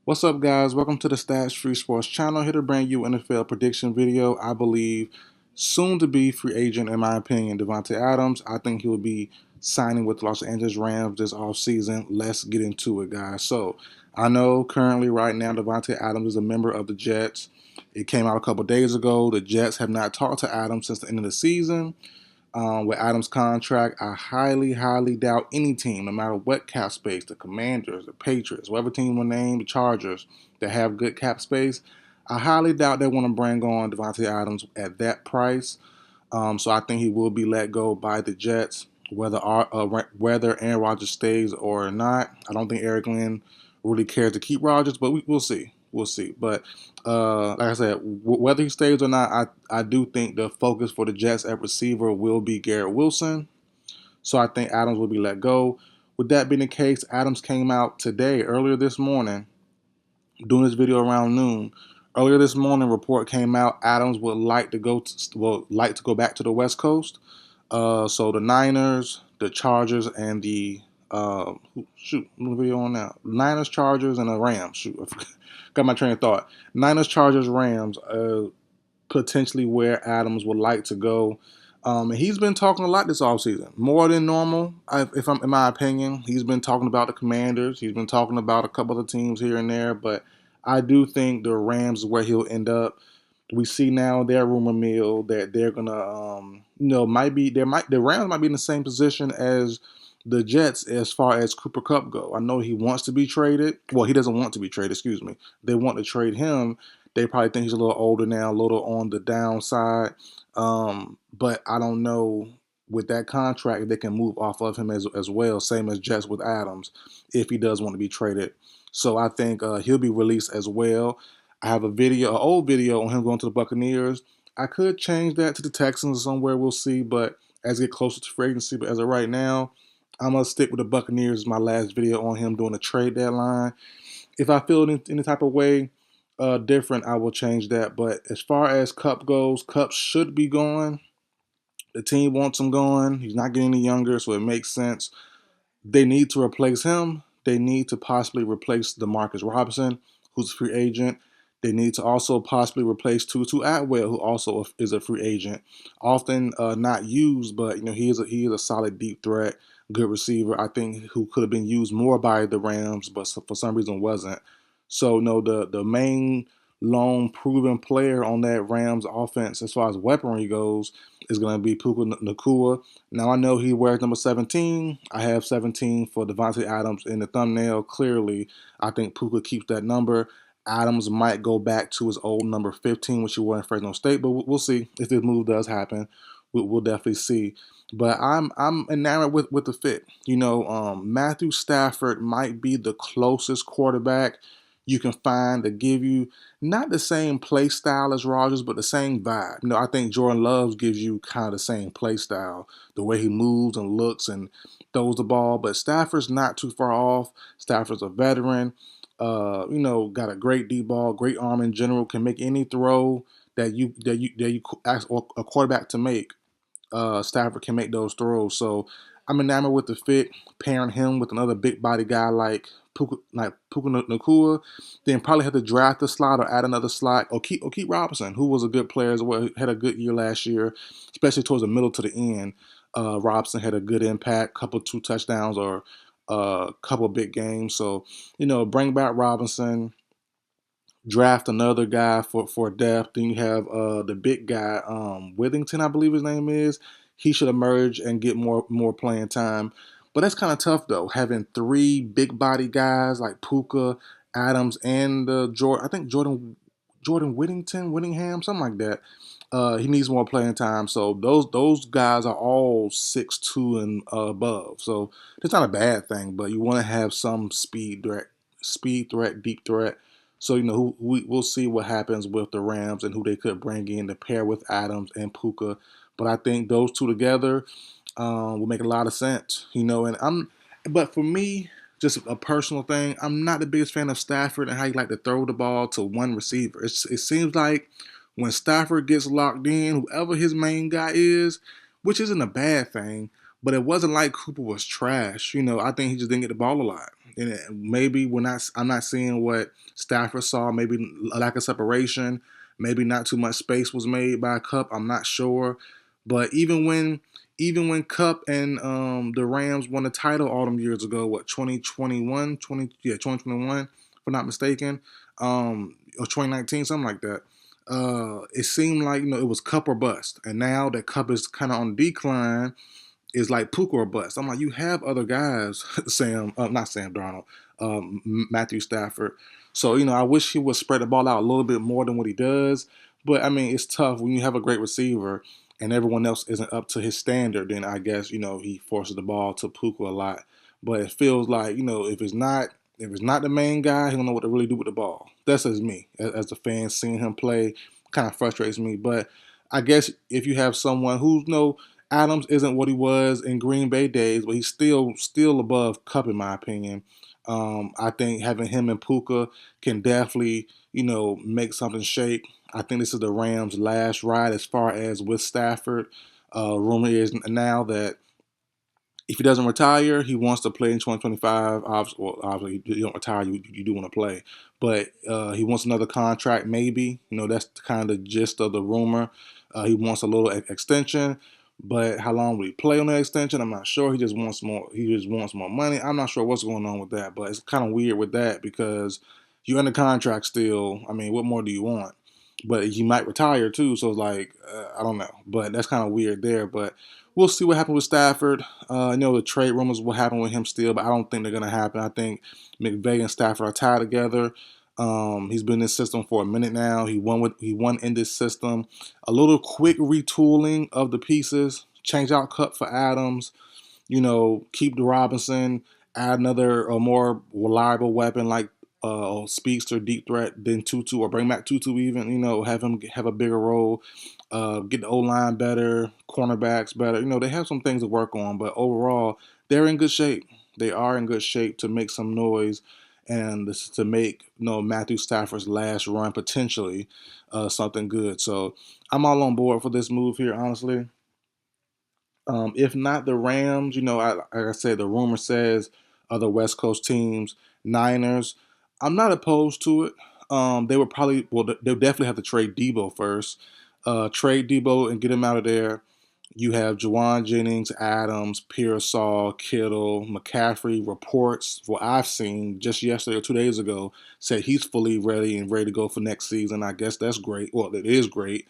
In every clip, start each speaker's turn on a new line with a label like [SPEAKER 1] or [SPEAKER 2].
[SPEAKER 1] What's up, guys? Welcome to the Stats Free Sports channel. Here to bring you NFL prediction video. I believe soon to be free agent, in my opinion, Davante Adams. I think he will be signing with the Los Angeles Rams this offseason. Let's get into it, guys. So, I know currently, right now, Davante Adams is a member of the Jets. It came out a couple days ago. The Jets have not talked to Adams since the end of the season. With Adams' contract, I highly doubt any team, no matter what cap space, the Commanders, the Patriots, whatever team will name, the Chargers, that have good cap space, I highly doubt they want to bring on Davante Adams at that price. So I think he will be let go by the Jets, whether Aaron Rodgers stays or not. I don't think Eric Glenn really cares to keep Rodgers, but we'll see. We'll see. But like I said, whether he stays or not, I do think the focus for the Jets at receiver will be Garrett Wilson. So I think Adams will be let go. With that being the case, Adams came out today, earlier this morning, doing this video around noon. Earlier this morning, report came out. Adams would like to go back to the West Coast. So the Niners, the Chargers, and the what video on now? Niners, Chargers, and the Rams. Shoot, I got my train of thought. Niners, Chargers, Rams. Potentially where Adams would like to go. And he's been talking a lot this offseason, more than normal. If I'm in my opinion, he's been talking about the Commanders. He's been talking about a couple of teams here and there, but I do think the Rams is where he'll end up. We see now their rumor mill that they're gonna, might be the Rams might be in the same position as the Jets as far as Cooper Kupp go. I know he wants to be traded. Well, he doesn't want to be traded. Excuse me. They want to trade him. They probably think he's a little older now, a little on the downside. But I don't know with that contract if they can move off of him as well, same as Jets with Adams, if he does want to be traded. So I think he'll be released as well. I have an old video on him going to the Buccaneers. I could change that to the Texans or somewhere. We'll see. But as we get closer to free agency, but as of right now, I'm gonna stick with the Buccaneers as my last video on him doing a trade deadline. If I feel any type of way different, I will change that. But as far as Cup goes, Cup should be going. The team wants him going. He's not getting any younger, so it makes sense. They need to replace him. They need to possibly replace DeMarcus Robinson, who's a free agent. They need to also possibly replace Tutu Atwell, who also is a free agent. Often not used, but he is a solid deep threat, good receiver. I think who could have been used more by the Rams, but for some reason wasn't. So no, the main lone proven player on that Rams offense, as far as weaponry goes, is going to be Puka Nacua. Now, I know he wears number 17. I have 17 for Davante Adams in the thumbnail. Clearly, I think Puka keeps that number. Adams might go back to his old number 15, which he wore in Fresno State, but we'll see if this move does happen. We'll definitely see. But I'm enamored with the fit. Matthew Stafford might be the closest quarterback you can find to give you not the same play style as Rodgers, but the same vibe. I think Jordan Love gives you kind of the same play style, the way he moves and looks and throws the ball. But Stafford's not too far off. Stafford's a veteran. Got a great deep ball, great arm in general, can make any throw that you ask a quarterback to make. Stafford can make those throws. So I'm enamored with the fit, pairing him with another big body guy like Puka Nacua. Then probably have to draft a slot or add another slot, or keep Robinson, who was a good player as well. Had a good year last year, especially towards the middle to the end. Robinson had a good impact, couple 2 touchdowns or a couple big games. So bring back Robinson, draft another guy for depth. Then you have the big guy, Withington, I believe his name is. He should emerge and get more playing time. But that's kind of tough though, having 3 big body guys like Puka, Adams, and I think Jordan Whittingham, something like that. He needs more playing time. So those guys are all 6'2" and above. So it's not a bad thing, but you want to have some speed threat, deep threat. So we'll see what happens with the Rams and who they could bring in to pair with Adams and Puka. But I think those two together will make a lot of sense. But for me, just a personal thing, I'm not the biggest fan of Stafford and how he like to throw the ball to one receiver. It seems like when Stafford gets locked in, whoever his main guy is, which isn't a bad thing, but it wasn't like Cooper was trash. I think he just didn't get the ball a lot. And maybe we're not. I'm not seeing what Stafford saw. Maybe a lack of separation. Maybe not too much space was made by Cup. I'm not sure. But even when Cup and the Rams won the title all them years ago, what 2021, 2021, if I'm not mistaken, or 2019, something like that. It seemed like it was Cup or bust, and now that Cup is kind of on decline, is like Puka or bust. I'm like, you have other guys, not Sam Darnold, Matthew Stafford. So I wish he would spread the ball out a little bit more than what he does. But I mean, it's tough when you have a great receiver and everyone else isn't up to his standard. Then I guess he forces the ball to Puka a lot. But it feels like if it's not the main guy, he don't know what to really do with the ball. That's as me as a fan seeing him play kind of frustrates me. But I guess if you have someone who's Adams isn't what he was in Green Bay days, but he's still above Cup in my opinion. I think having him and Puka can definitely make something shake. I think this is the Rams' last ride as far as with Stafford. Rumor is now that if he doesn't retire, he wants to play in 2025. Obviously, you don't retire, you do want to play. But he wants another contract, maybe. That's kind of the gist of the rumor. He wants a little extension. But how long will he play on that extension? I'm not sure. He just wants more. He just wants more money. I'm not sure what's going on with that. But it's kind of weird with that because you're under contract still. I mean, what more do you want? But he might retire too. So it's like, I don't know. But that's kind of weird there. But we'll see what happens with Stafford. I know the trade rumors will happen with him still, but I don't think they're going to happen. I think McVay and Stafford are tied together. He's been in this system for a minute now. He won in this system. A little quick retooling of the pieces. Change out Cup for Adams. Keep the Robinson. Add another more reliable weapon like speedster deep threat than Tutu, or bring back Tutu even. Have him have a bigger role. Get the O line better, cornerbacks better. They have some things to work on, but overall, they're in good shape. They are in good shape to make some noise and this to make Matthew Stafford's last run potentially something good. So I'm all on board for this move here, honestly. If not the Rams, like I said, the rumor says other West Coast teams, Niners. I'm not opposed to it. They would probably, well, they'll definitely have to trade Debo first. Trade Debo and get him out of there. You have Juwan Jennings, Adams, Pearsall, Kittle, McCaffrey. Reports, what I've seen just yesterday or 2 days ago, said he's fully ready and ready to go for next season. I guess that's great. Well, it is great.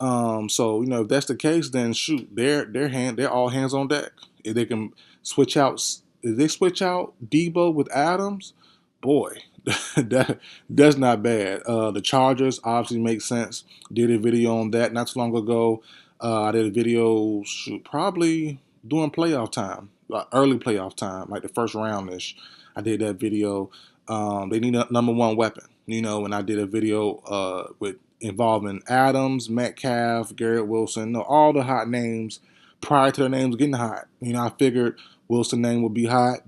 [SPEAKER 1] So if that's the case, then shoot, they're all hands on deck. If they can switch out, if they switch out Debo with Adams, boy, that's not bad. The Chargers obviously make sense. Did a video on that not too long ago. I did a video, probably during playoff time, like early playoff time, like the first round ish. I did that video. They need a number one weapon, and I did a video with involving Adams, Metcalf, Garrett Wilson, all the hot names prior to their names getting hot. I figured Wilson's name would be hot.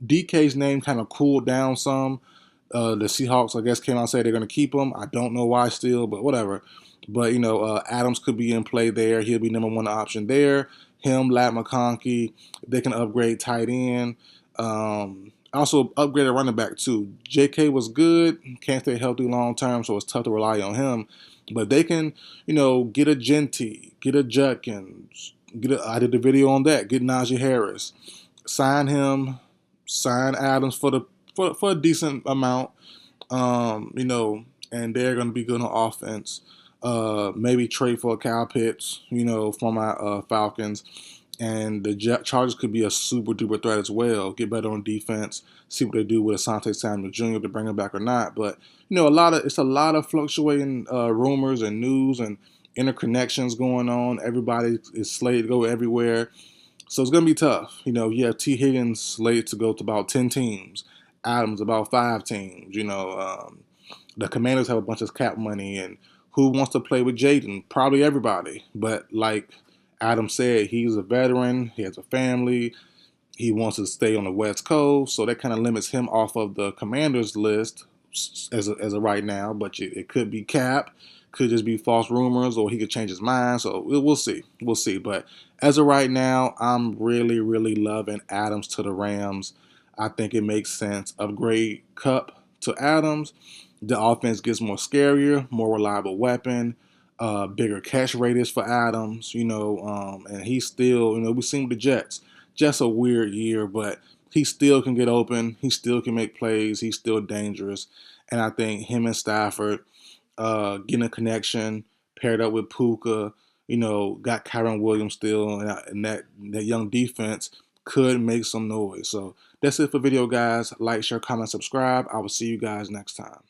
[SPEAKER 1] DK's name kind of cooled down some. The Seahawks, I guess, came out and said they're going to keep him. I don't know why still, but whatever. But, Adams could be in play there. He'll be number one option there. Him, Lat McConkey. They can upgrade tight end. Also upgrade a running back too. JK was good, can't stay healthy long term, so it's tough to rely on him. But they can, get a Genty, get a Judkins, I did the video on that. Get Najee Harris, sign him, sign Adams for a decent amount. And they're going to be good on offense. Maybe trade for Kyle Pitts, from my Falcons. And the Chargers could be a super duper threat as well. Get better on defense. See what they do with Asante Samuel Jr. to bring him back or not. But it's a lot of fluctuating rumors and news and interconnections going on. Everybody is slated to go everywhere, so it's gonna be tough. You have T. Higgins slated to go to about 10 teams. Adams about 5 teams. The Commanders have a bunch of cap money, and who wants to play with Jaden? Probably everybody. But like Adam said, he's a veteran. He has a family. He wants to stay on the West Coast, so that kind of limits him off of the Commanders list as of right now. But it could be cap, could just be false rumors, or he could change his mind. So we'll see. We'll see. But as of right now, I'm really, really loving Adams to the Rams. I think it makes sense. Upgrade Cup to Adams. The offense gets more scarier, more reliable weapon, bigger catch radius for Adams, and he's still, we've seen the Jets. Just a weird year, but he still can get open. He still can make plays. He's still dangerous. And I think him and Stafford getting a connection paired up with Puka, got Kyron Williams still, and that young defense could make some noise. So that's it for the video, guys. Like, share, comment, subscribe. I will see you guys next time.